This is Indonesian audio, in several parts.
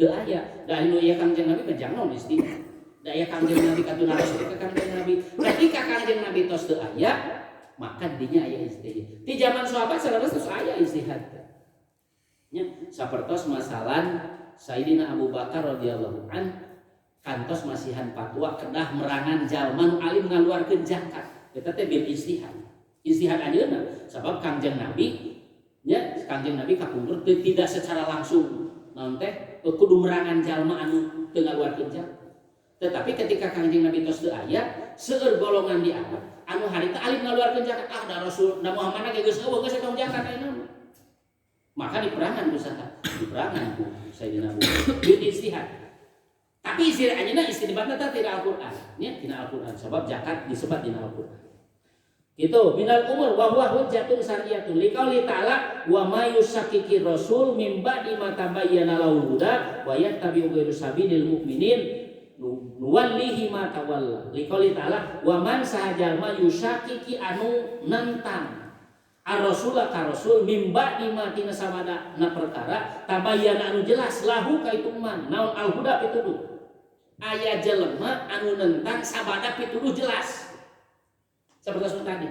teu aya. Da anu ieu Kangjeng Nabi kejang naon istihad. Da aya Kangjeng Nabi katuna rasul ka Kangjeng Nabi. Ketika Kangjeng Nabi tos teu aya, maka dinya aya istihad. Di zaman sahabat sanes tos aya istihad. Nya sapertos masalan Sayyidina Abu Bakar radhiyallahu an kantos masihan fatwa kedah merangan jalma nu alim ngaluarkeun zakat. Eta teh bil istihad. Istihad ayeuna sabab Kangjeng Nabi nya Kangjeng Nabi kapungkur tidak secara langsung naon teh kudu merangan jalma anu teu ngaluarkeun zakat. Tetapi ketika Kangjeng Nabi tos teu aya, seueur golongan di Arab anu harita alim ngaluarkeun zakat, da Rasul da Muhammad ge geus eueuh geus tong zakat ayeuna. Maka diperangan ku saha? Diperangan ku Sayyidina Abu Bakar bil istihad. Tapi istihad anjeunna istihadna teh tidak Al-Qur'an, nya tina Al-Qur'an sabab zakat disebat dina Al-Qur'an. Gitu, minal umur wa huwa hujjatun syar'iyyatun liqauli ta'ala wa may yusakkiki rasul mim ba'di ma tabayyana lahul huda wa yattabi'u ghayra sabilil mu'minin nuwallihi ma tawalla liqauli ta'ala wa man sahajal ma yusakkiki anu nantang ar-rasula ka rasul mim ba'di ma tina samada na perkara tabayyana anu jelas lahu ka itu man naon al-huda pituduh aya jelema anu nentang sabada pituduh jelas. Seperti tadi,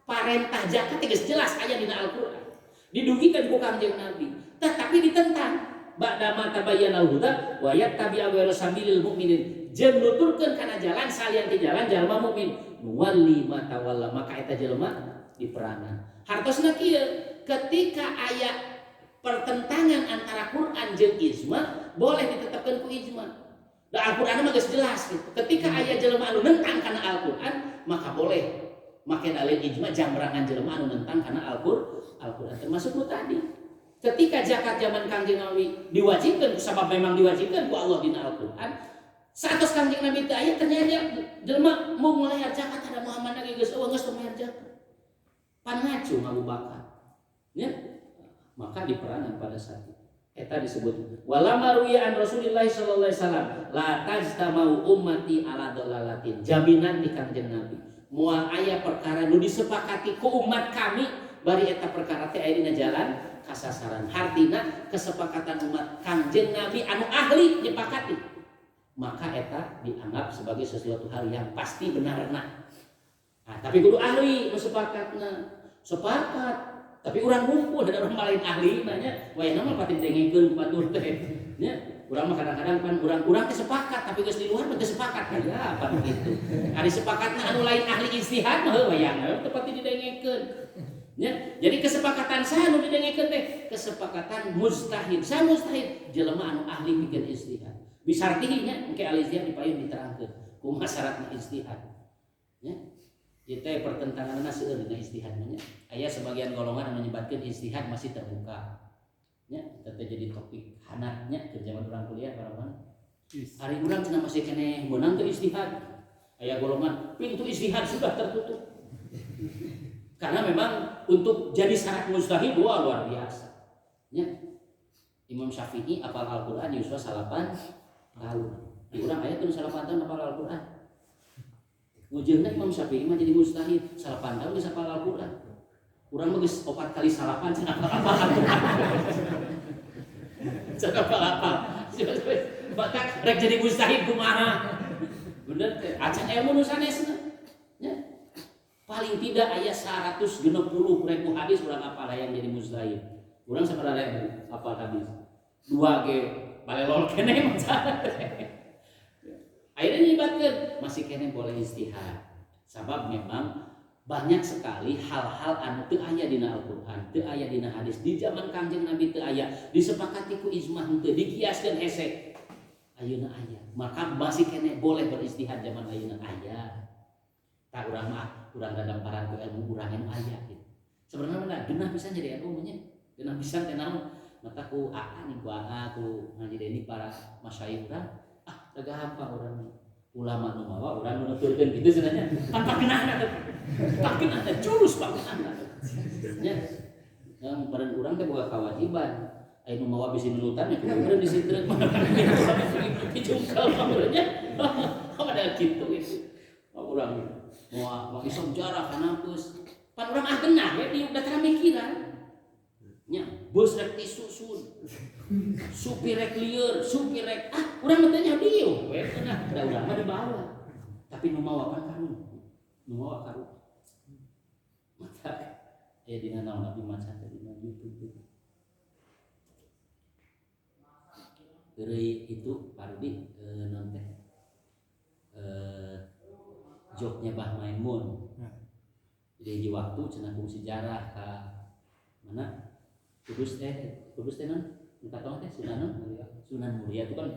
parentah zakat geus jelas aya dina Al-Qur'an. Didugikeun ku Kangjeng Nabi, tetapi ditentang. Ba'da ma tabayyana al-huda wa yattabi'u ghayra sabilil mu'minin. Jeung nuturkeun kana jalan salian ti jalan jalma mukmin. Nuwalli ma tawalla maka eta jelema diperangan. Hartosna kieu, ketika aya pertentangan antara Quran jeung ijma, boleh ditetapkeun ku ijma. Da Al-Qur'an mah geus jelas gitu. Ketika aya jelema anu nentang kana Al-Qur'an, maka boleh make dalil ijma jamrangan jelema anu nentang kana Al-Qur'an. Termasuk nu tadi. Ketika zakat zaman Kangjeng Nabi diwajibkeun sabab memang diwajibkeun ku Allah dina Al-Qur'an, satos Kangjeng Nabi teh aya ternyata jelema mau melayar zakat ada Muhammad lagi geus eueuh geus melayar zakat. Pan ngacung Abu Bakar. Ya? Maka diperangan pada saat itu. Eta disebut walama ruya an Rasulillah sallallahu alaihi wasallam la tajtamau ummati ala dalalatin jaminan di Kangjeng Nabi moal aya perkara nu disepakati ku umat kami bari eta perkara teh aya dina jalan kasasaran hartina kesepakatan umat Kangjeng Nabi anu ahli nyepakati maka eta dianggap sebagai sesuatu hal yang pasti benarna. Nah, tapi kudu ahli nu sepakatna sepakat. Tapi orang ngumpul ada orang lain ahli nanya, wayana mah pati dengekeun batur teh. Nya, urang mah kadang-kadang pan urang-urang teh sepakat tapi geus di luar teh sepakat ya apa begitu. Ari sepakatna anu lain ahli ijtihad mah wayana teh pati didengekeun. Nya, jadi kesepakatan saha nu didengekeun teh? Kesepakatan mujtahid. Saha mujtahid? Jelema anu ahli pikeun ijtihad. Bisartihi nya engke al-ijtihad dipayun diterangkeun kumaha syaratna ijtihad. Nya. Itu pertentanganna seueur dina ijtihad nya. Aya sebagian golongan yang menyebutkan ijtihad masih terbuka. Nya, eta jadi topik hanatnya ke zaman urang kuliah barang-barang. Ari urang cenah masih keneh meunang teu ijtihad. Aya golongan pintu ijtihad sudah tertutup. Karena memang untuk jadi syarat mujtahid luar biasa. Nya. Imam Syafi'i hafal Al-Qur'an di usia 8 tahun. Di urang aya teu 8 tahun hafal Al-Qur'an. Ujungnya Imam Syafi'i mah jadi mujtahid 8 tahun bisa hafal Al-Qur'an. Urang mah geus 4 kali salapan cenah hafal Al-Qur'an. Cenah hafal. Maka rek jadi mujtahid kumaha? Bener teh. Acan ilmu nu sanesna. Ya. Paling tidak aya 160.000 hadis urang hafal hayang jadi mujtahid. Urang sabaraha hafal hadis. 2 ge balelol keneh mah. Akhirnya nyibatkeun masih kene boleh ijtihad. Sabab memang banyak sekali hal-hal anu teu aya dina Al-Qur'an, teu aya dina hadis. Di zaman Kangjeng Nabi teu aya, disepakati ku ijma henteu, dikiaskeun hese. Ayeuna aya. Maka masih kene boleh berijtihad zaman ayeuna aya. Tak urang mah urang dadamparan ku ilmu urang anu aya gitu. Sebenarnya genah bisa jadi ilmu nya. Genah bisa teh naon? Mata ku AA nih ku AA ku ngaji deui para masyayikh urang. Tega apa orang ulama nu mawa urang nu nuturkeun kitu sebenarnya tanpa kenahna teh. Tak kenahna jurus pakenahna. Nya. Yang paran urang teh boga kewajiban. Aya nu mawa bisi nurutan ya kudu disintreuk mana dijungkel pamernya. Ada kitu itu. Urang mau isom jarak kana geus. Pan urang ah genah ya di dataran mikiran. Nya, bos rek disusun. supir rek lieur, supir rek urang teh nya dieu we cenah da urang mah dibawa. Tapi nu mawa kan karun. Nu mawa karun. Maka dina naon Nabi maca teh dina YouTube. Geureuy itu Pardi non teh joknya Bah Maimun. Jadi di waktu cenah ku sejarah ka mana Kudus teh non entah tahu teh Sunan Muria itu kan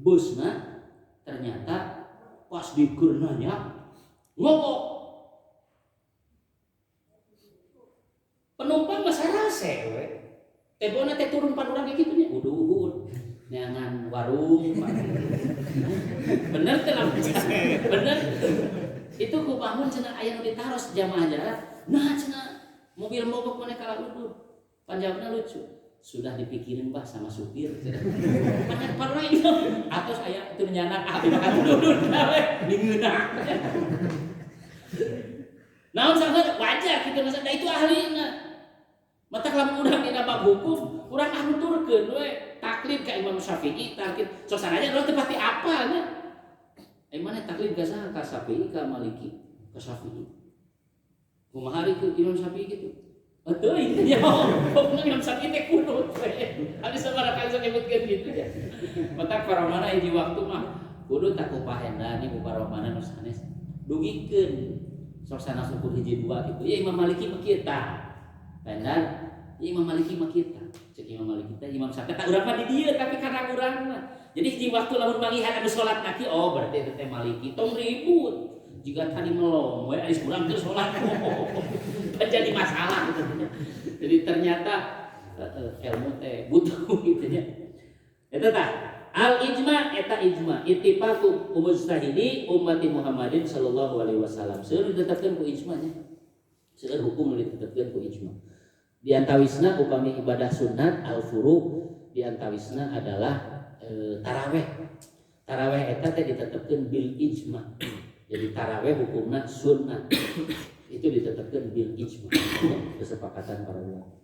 busna ternyata pas dikeunanya ngomong penumpang masa rase we tebona teh turun pan urang kayak gitunya uduh neangan warung bener teh bener itu ku bangun cenah aya nu ditaros jamaah jarak nah cenah mobil mogok mana kalau udah panjangnya lucu sudah dipikirin Bah sama supir banyak parah itu atau saya itu nyanak api makan duduk dingenak naon sangat wajar kita gitu, nah itu ahlinya mata kalau udah di bab hukum kurang anuturkeun we taklid ka Imam Syafi'i taklid sosananya urang teh pasti apalnya mana taklid ka saha ka Syafi'i ka Maliki ka Syafi'i kumaha ke Imam Syafi'i gitu. Betul itu ya. Pokoknya Imam Syafi'i teh kunut. Ada sabaraha kali nyebutkeun gitu ya. Mata paramana di waktu mah kudu tak kupahendani ku paramana nu sanes dugikeun suasana syukur hiji dua gitu. Ya Imam Maliki mah kieu tah. Benar. Imam Maliki mah kieu tah. Cek Imam Maliki teh Imam Syafi'i teh urang mah di dieu tapi karena urang mah. Jadi di waktu lamun mangihan anu salat naki berarti itu teh Maliki tong ribut. Jika tadi melong, we ais kurang ke sholat, jadi masalah gitu. Jadi ternyata ilmu teh butuh gitu ya. Itu tah al ijma eta ijma ittifaqu mujtahidi ummati Muhammadin sallallahu alaihi wasallam. Seueur ditetepkeun ku ijma nya. Seueur hukum ditetepkeun ku ijma. Di antawisna upami ibadah sunat al furu di antawisna adalah taraweh. Taraweh eta teh ditetepkeun bil ijma. Jadi taraweh hukumna sunnah itu ditetapkan bil ijma kesepakatan para ulama.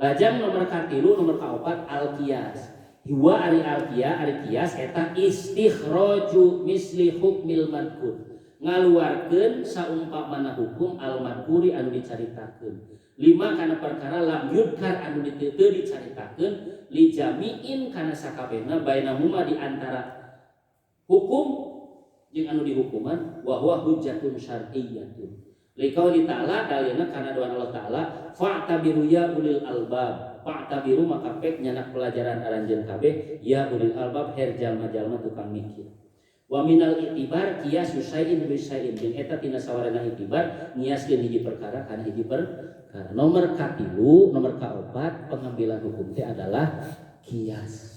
Lajang nomor katilu nomor kaopat al qiyas. Hiwa ari al qiyas eta istikhraju misli hukmil madkur. Ngaluarkeun saumpamana hukum al madkuri anu dicaritakeun. 5 kana perkara lam yudkar anu teu dicaritakeun li jami'in kana sakabehna bainahuma di antara hukum jeung anu dihukuman wa huwa hujjatun syar'iyyatun. Liqauli ta'ala dalilna kana doa Allah Ta'ala fa'tabiru ya ulil albab. Fa'tabiru maka pek nyanak pelajaran aranjeun kabeh ya ulil albab her jalma-jalma tukang mikir. Wa minal itibar qiyas syai'in bi syai'in. Jeung eta tina sawarana itibar ngiaskeun hiji perkara kana hiji perkara. Nomor katilu, nomor kaopat pengambilan hukum teh adalah qiyas.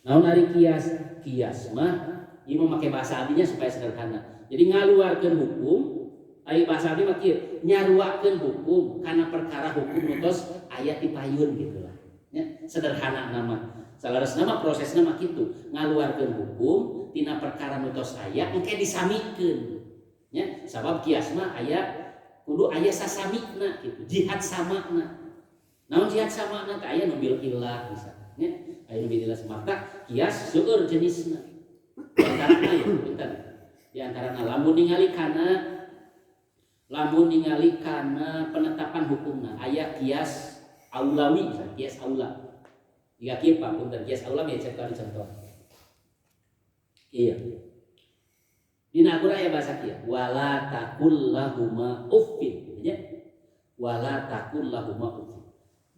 Naon ari qiyas? Qiyas mah ieu memakai bahasa abdinya supaya sederhana. Jadi ngaluarkeun hukum, ai bahasa abdi mah kieu, nyaruakeun hukum kana perkara hukum nutos aya ti payun gitu lah. Ya, sederhana nama. Salaresna mah prosesna mah kitu, ngaluarkeun hukum tina perkara nutos aya engke disamikeun. Ya, sabab kias mah aya kudu aya sasamikna gitu, jihad samana. Naon jihad samana teh aya nu bil illah misalnya. Ya, aya nu bil illah semata kias seueur jenisna. Di antaranya ya, bentar. Di antaranya lamun ningali kana penetapan hukumna aya kias aulawi, kias aula. Jika kieu Pak, punten kias aula ya contoh. Iya. Dina Al-Qur'an aya bahasa kieu, wala taqul lahuma uffin, ya. Wala taqul lahuma uffin.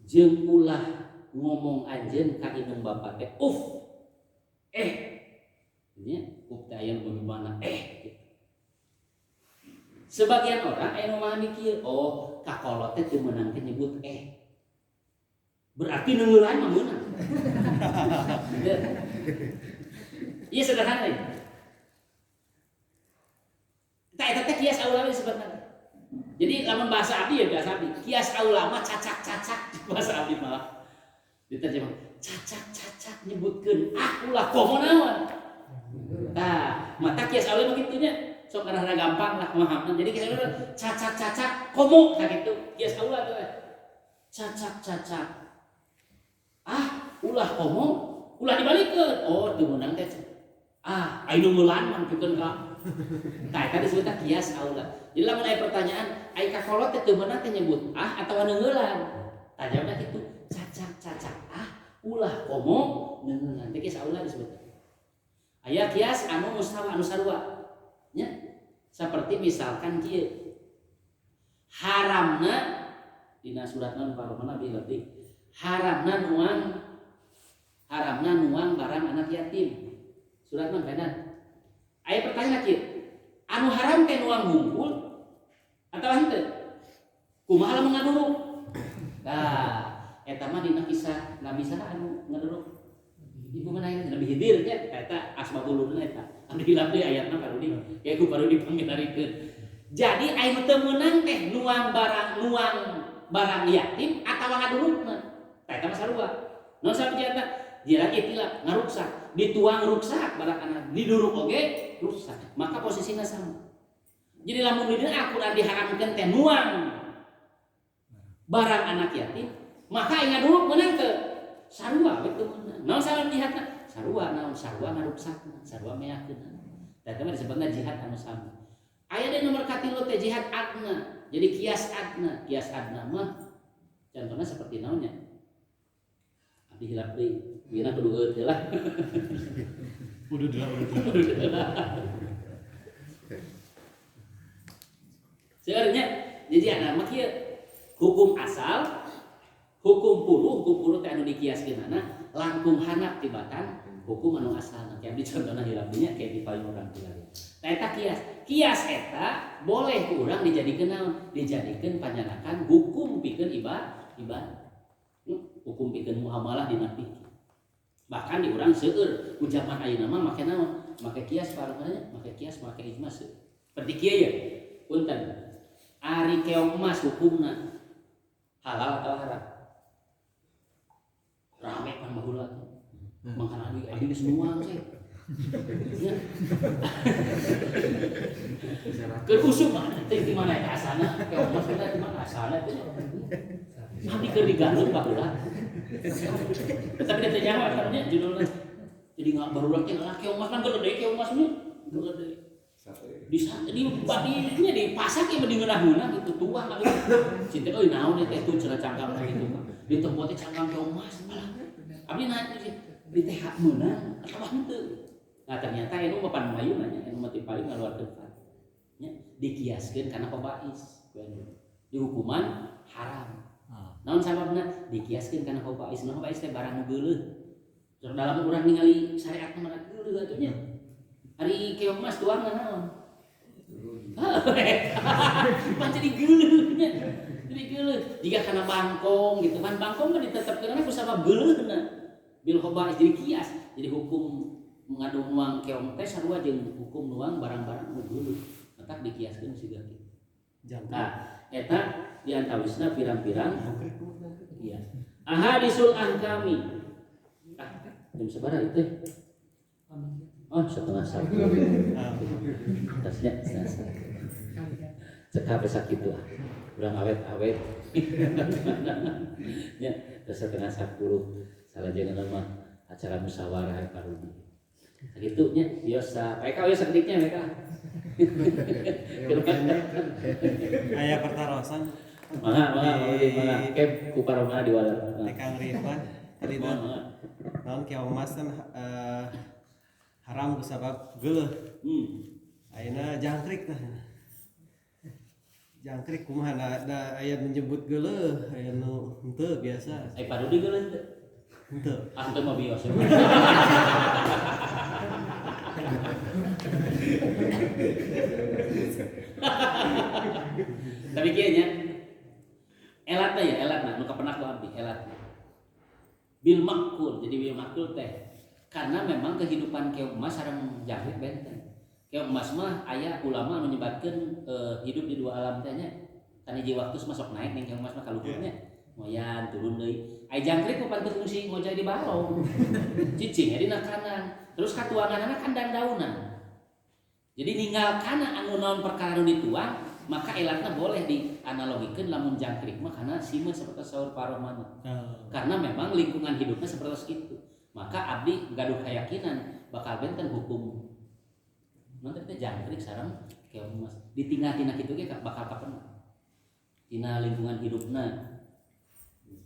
Jeung ulah ngomong anjeun ka indung bapa teh uff. Ya, updayan bagaimana gitu. Sebagian orang aya nu memahami kieu, oh kakolot teh teu meunang teh nyebut berarti neungeulahan mah meunang. Iya sederhana ya. Eta teh kias aula sebenarnya. Jadi lamun bahasa abdi ya bahasa abdi. Kias aula mah cacak-cacak bahasa abdi malah. Diterjemah cacak-cacak nyebutkeun ulah komo naon. Nah, mata kias aula mah kitunya sok karana gampang lah pemahaman. Jadi kias aula cacak-cacak komo ka kitu. Kias aula tuh. Cacak-cacak. ulah komo ulah dibalikeun. Oh teu meunang teh. Aya nu ngeulan mah pikeun ka. Tah eta disebutna kias aula. Jadi lamun aya pertanyaan, ai kakolot teh teu meunang teh nyebut atawa nu ngeulan. Tah jawabna kitu, cacak ulah komo ngeulan teh kias aula disebutna. Aya kias anu mustawa anu sarua. Nya. Seperti misalkan kieu. Haramna dina surat non paromana bilati. Haramna nuang barang anak yatim. Surat non benar. Aya pertanyaan kieu. Anu haram teh nuang hungkul atawa henteu? Kumaha lamun ngaduruk? Nah, eta mah dina kisah Nabi saha anu ngaduruk? Ibu mana yang Nabi Khidir nya eta asbabul nurun eta. Anu hilap deui ayatna parodi. Ya ku parodi panginarikeun. Jadi aya teu meunang teh nuang barang yatim atawa ngadurukna. Tah eta mah sarua. Naon sabaraha? Dia itilaf ngaruksak, dituang ruksak barang anak, diduruk oge rusak. Maka posisinya sama. Jadi lamun dina Al-Qur'an diharamkeun teh nuang barang anak yatim, maka aya ngaduruk meunang teu? Sarua we teu meunang. Naon salah jihadna? Sarua ngaruksakna, sarua meyakeun. Tah eta mah disebutna jihad anu sami. Aya di nomor katilu teh jihad adna. Jadi kias adna mah contohna seperti naonnya? Abdi hilap deui. Wina kudu eueuh lah. Udah. Sebenarnya jadi ana mah kieu hukum asal, hukum puluh teh anu dikiaskeunana langkung handap tibatan hukum anu asalna. Kayak di contohna hilap nya kayak di payung urang teh. Nah eta kias. Kias eta boleh ku urang dijadikeun naon? Dijadikeun panyanakan hukum pikeun ibadah. Hukum pikeun muamalah dina fikih. Bahkan di urang seueur ku zaman ayeuna mah make naon? Make kias parahna, make kias, make ijma seueur. Seperti kieu ya. Punten. Ari keong emas hukumna halal atau haram? Rame kan baheula. Mangkana adi geus nuang sih. Ya. Keur usum mah teh di mana asalna? Keong emas kita di mana asalna teh? Mandi keur digantung baheula. Tapi dia terjawab katanya judulnya jadi nggak baru lagi keong emas kan gede keong emas ini gede di pasak ya di ngeunah gitu tuang kali cinta euy naon teh tuh cenah cangkang gitu di tempatnya cangkang keong emas malah abdi naik di teh hak meunang atawa henteu. Nah ternyata anu mah pan mayuna nya anu mah ti paling ngaluarkeun nya dikiaskeun kana pabais di hukuman haram. Naon sababna dikiaskeun kana pabais. Naon pabais teh barang nu geuleuh. Terus dalam urang ningali syariat mah geuleuh atuh nya. Ari keong emas tuangna naon? Pan jadi geuleuh nya. Jadi geuleuh. Jika kana bangkong gitu kan bangkong mah ditetepkeun ku sabab geuleuhna. Bil khabais jadi kias. Jadi hukum mengadu nuang keong teh sarua jeung hukum nuang barang-barang nu geuleuh. Matak dikiaskeun siga kitu. Nah, eta di antawisna pirang-pirang iya. Ahadisul ahkami. Jam sabaraha itu? Oh, setengah satu. Tasnya sasa. Cekap sakitu ah. Urang awet-awet. Ya, setengah 10. Salajengan mah acara musyawarah parudi. Sakitu nya biasa. Mereka we sedikitnya mereka. Aya pertarosan. Mangga kep ku paromana di walar. Kang Rifan tadi naon keong emas kan haram ku sabab geuleuh. Ayeuna jangkrik tah. Jangkrik kumaha da aya menyebut geuleuh, aya nu henteu biasa. Parodi geuleuh teh. Henteu. Teu mah bios. Tapi kieu nya elatna nu kapenak ku abdi elatna bil makul. Jadi bil makul teh karena memang kehidupan keong emas sareng jangkrik benten. Keong emas mah aya ulama anu nyebatkeun hidup di dua alam teh nya. Kan hiji waktu masuk naik ning keong emas mah kaluhurnya moyan turun deui. Ai jangkrik mah pantes fungsi ngojay di barong. Cicingnya dina kanan. Terus katuanganna kan dandaunan. Jadi ninggal kana anu naon perkara nu dituang maka elatna boleh dianalogikeun lamun jangkrik mah karena simeun seperti saur Parohmana. Karena memang lingkungan hidupnya seperti itu. Maka abdi gaduh keyakinan bakal benten hukum. Nanti teh jangkrik sareng keong emas. Ditinggal tina kitu ge bakal kapenah. Tina lingkungan hidupna.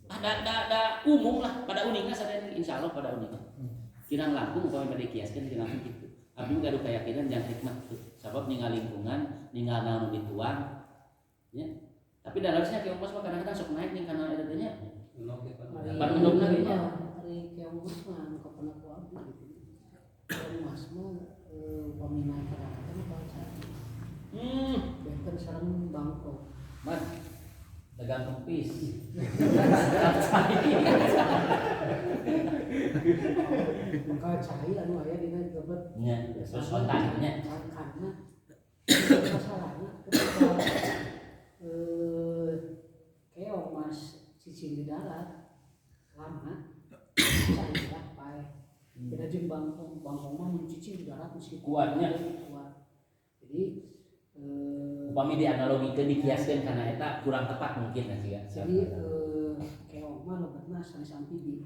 Ada umum lah pada uningnya sadaya insyaallah pada uningnya. Kirang langkung upami bade kiaskeun kirang langkung kitu. Abdi gaduh keyakinan jangkrik mah kitu. Sabab ninggal lingkungan, ninggal naon dituang. Ya. Tapi dalarasnya keong emas mah kadang-kadang sok naik ning kana eta teh nya. Pan endogna ge nya. Ari keong emas mah nu kapana ku abdi gitu. Keong emas mah upami naik kadang-kadang baca. Benten sareng bangkok. Mas dagang kempis. Maka cahaya anu aya dina gebet Nya, terus otaknya. karena masalahnya ketika keong emas cicing di darat lama cahaya pae. Beda jeung bangkong mah mun cicing di darat mesti Kuatnya. kuat. Jadi Upami dianalogikeun dikiaskeun kana eta kurang tepat mungkin ya sih. jadi keong mah lebetna sanes amfibi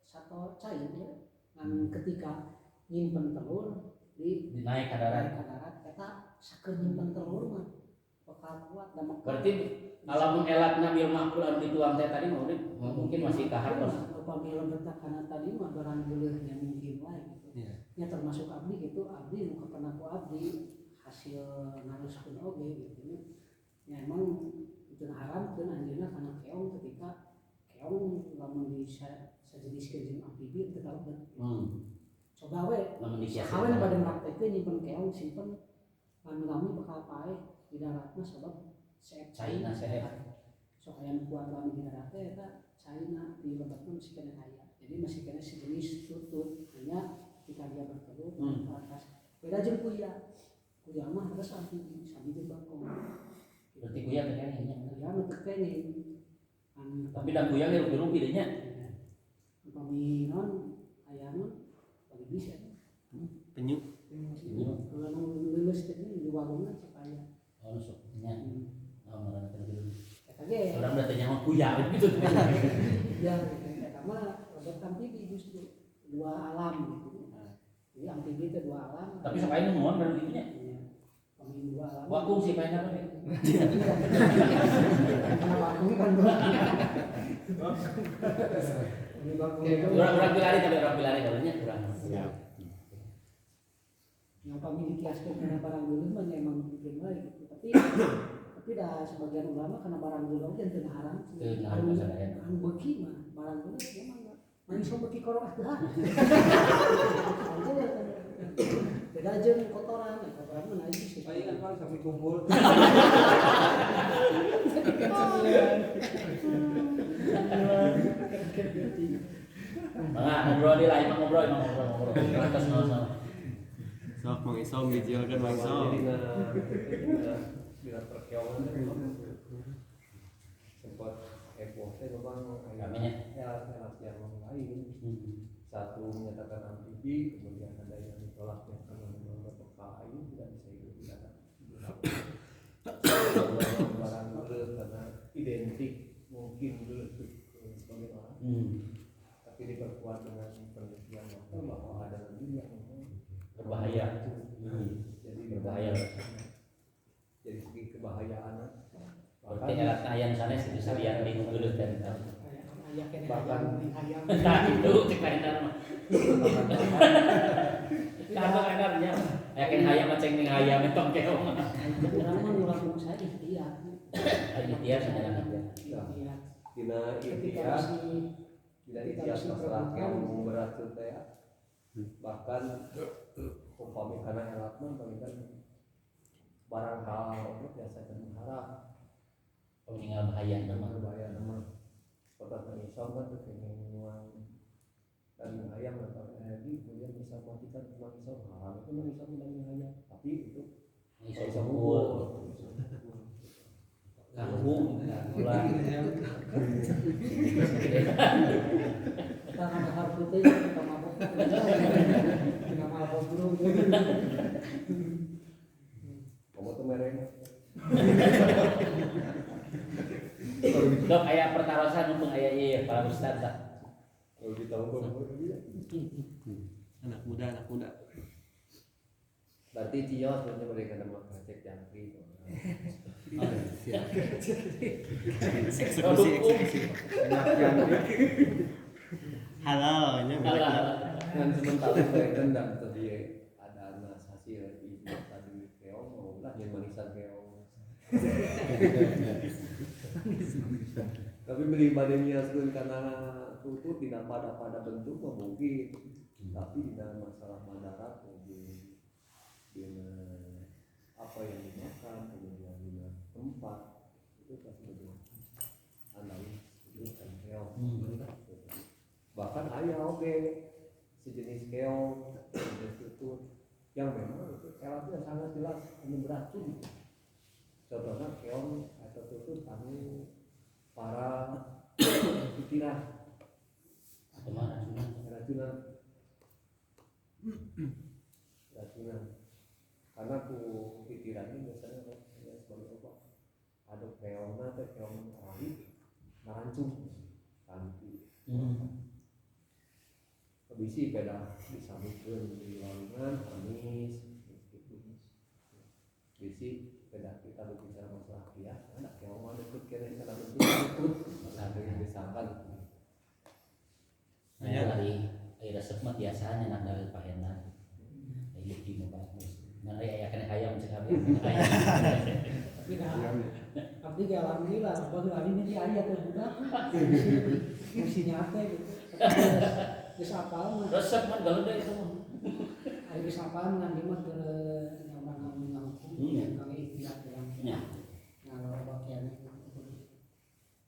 sato cair ya ngan ketika nyimpen telur di Naik ka darat. darat eta sakeun nyimpen telur mah bakal kuat dan Berarti alamun elatna bil makul anu dituang teh tadi mungkin masih kahartos. upami lebetna kana tadi mah barang geuleuh nya mungkin wae gitu. Iya. Nya termasuk abdi gitu abdi nu kapana ku abdi hasil naruskeun oge gitu. Ya emang itu haramkeun anjeunna kana keong ketika keong lamun sajeniskeun jeung amfibi teu kalebet. Coba we Lamun dikiaskeun. kawen pada praktekkeun nyimpen keong simpen lami-lami bakal paeh di daratna sabab seek Caina sehat. sok aya nu kuat lami di darat teh eta caina di lebetna masih kena aya. Jadi masih kena sejenis tutut hanya ketika dia bertelur ke atas. Beda jeung kuya. Kuya mah harus amfibi sami jeung bangkong. Berarti kuya teh kene nya. Kuya mah teu kene. Tapi da kuya ge rugi-rugi deh nya. Upami non aya non bagi bisa. Penyu. Kalau nu leuleus teh di warungna cek aya. Oh sok nya. Ngaran teh gitu. Eta ge Urang da teh nyaho kuya gitu. ya eta mah lebet amfibi justru dua alam gitu. Jadi amfibi itu dua alam. Tapi sok aya nu nuon baru gitu nya. Pemain dua alam. Wakung sih paena teh. Karena wakung kan dua. Ini wakung itu. Urang pilari tapi urang pilari kalau nya urang. Yang kami dikiaskan karena barang dulu mah emang bikin wae gitu. Tapi dah sebagian ulama karena barang dulu kan teu haram. Teu haram sadaya. Anu beuki mah barang dulu emang manis beuki korong tah. Beda jeung kotoran, kotoran mah najis. Ayo kan Bang sampai kumpul. Mangga ngobrol di lain mah ngobrol. Atas nol. Sok Mang Isom dijualkeun Mang Isom. Bila perkeongan sempat heboh teh Bang Kaminya. elat yang lain. Satu menyatakan amfibi, kemudian ada yang ditolaknya karena memang berpeka ayu tidak bisa hidup di darat. Barang geuleuh karena identik mungkin geuleuh sebagai orang. Tapi diperkuat dengan penelitian bahwa ada lagi yang Berbahaya. jadi Berbahaya. jadi segi kebahayaan. Berarti elat ayam sanes itu salian di geuleuh teh. Aya kene Bahkan- ayam. Nah itu cek paena mah. Kagak enaknya. Yakin hayam maceng ning hayam itu keong. Orang mah ngurang saya ikhtiar. Ayo dia sadaya dia. Ikhtiar. Dina Ketika ikhtiar masih tidak ikhtiar masalah yang berat itu ya. Bahkan upami karena elatna bagikan barang hal itu biasa kan mengharap Peninggal bahaya nama. berbahaya nama seperti misal kan pengen nuang daging ayam atau energi kemudian bisa matikan cuma misal haram itu misal daging ayam tapi itu Iso sempul. Kangkung. Ulah. kita kan harus putih kita mabok. Kita mabok dulu. kamu tuh mereng Dok aya pertarosan mumpung aya ieu para ustaz tah. Kalau kita ngomong Anak muda. berarti cios sebenarnya mereka nama cek jangkrik. Eksekusi. Halal nya Dan sementara mereka dan tadi ada anas hasil ibu tadi keong mau lah yang manisan keong. Tapi beli badannya sebelum karena tutup tidak pada bentuk mah mungkin, tapi tidak masalah madarat mungkin dengan apa yang dimakan kemudian dengan tempat itu pasti betul. Analis itu kan keong. Bahkan ayah sejenis keong sejenis tutut yang memang itu keongnya sangat jelas ini beracun. Contohnya keong atau tutut anu para pikiran racunan karena ku pikiran ini biasanya sebagai obat ada keongna teh keong rahib marancung kanti bisi beda disambutkeun di warungan manis gitu bisi beda kita berbicara masalah kias ada keong mah deket kene kana bentuk sampai disangkan Aya ari resep mah biasanya nandal pahenna. Ieu di mah bagus. Nah aya kana hayam cek abi. Tapi abdi ge alhamdulillah baheula ini di aya teh budak. Mesti nyate gitu. Geus apal mah. Resep mah gaeudeung itu mah. Ari geus apal ngan dieu mah teu nyaman ngahukum kang ikhtiar urang. Nya. Kalau bagian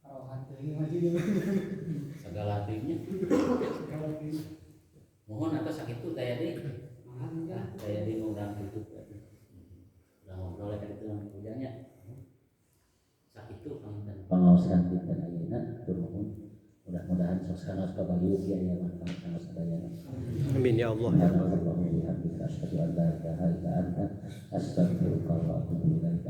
arohan teuing mah di Segala tingnya. Mohon atas sakit itu daya deh. Daya deh ngurang gitu. Udah ngobrol kan itu yang hujannya. Sakit itu dan pengawasan kita ayeuna turun. Mudah-mudahan sosana kabagi dia ya manfaat sama sadaya. Amin ya Allah ya rabbal alamin. Asyhadu an la ilaha illa anta astaghfiruka wa atubu ilaik.